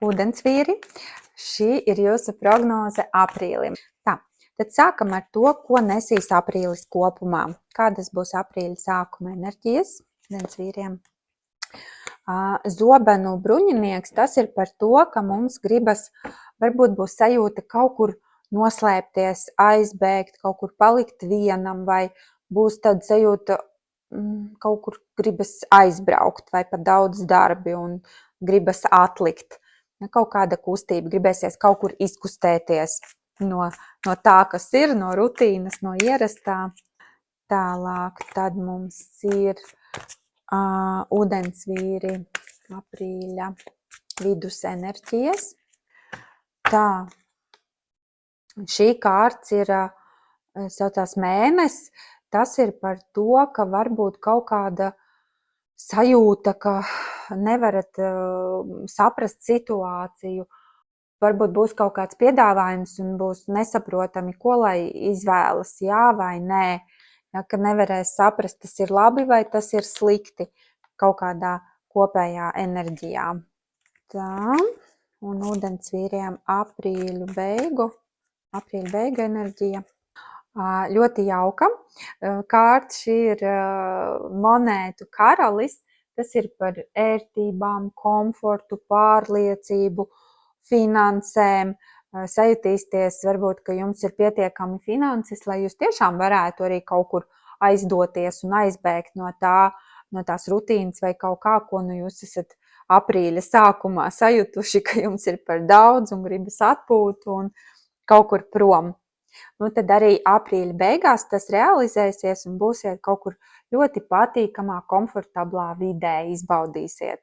Ūdensvīri, šī ir jūsu prognoze aprīlim. Tā, tad sākam ar to, ko nesīs aprīlis kopumā. Kādas būs aprīļa sākuma enerģijas ūdensvīriem? Zobenu bruņinieks, tas ir par to, ka mums gribas, varbūt būs sajūta kaut kur noslēpties, aizbēgt, kaut kur palikt vienam, vai būs tāda sajūta, kaut kur gribas aizbraukt, vai pat daudz darbi un gribas atlikt. Kaut kāda kustība, gribēsies kaut kur izkustēties no tā, kas ir, no rutīnas, no ierastā. Tālāk tad mums ir ūdensvīri aprīļa vidus enerģijas. Tā, šī kārts ir saucās mēnesis. Tas ir par to, ka varbūt kaut kāda sajūta, ka nevarat saprast situāciju. Varbūt būs kaut kāds piedāvājums un būs nesaprotami, ko lai izvēlas, jā vai nē. Ja, ka nevarēs saprast, tas ir labi vai tas ir slikti kaut kādā kopējā enerģijā. Tā, un ūdensvīriem aprīļa beigu enerģija. Ļoti jauka. Kārta šī ir monētu karalis. Tas ir par ērtībām, komfortu, pārliecību, finansēm. Sajutīsties, varbūt, ka jums ir pietiekami finanses, lai jūs tiešām varētu arī kaut kur aizdoties un aizbēgt no tās rutīnas vai kaut kā, ko jūs esat aprīļa sākumā sajutuši, ka jums ir par daudz un gribas atpūtu un kaut kur prom. Tad arī aprīļa beigās tas realizēsies un būsiet kaut kur ļoti patīkamā, komfortablā vidē, izbaudīsiet.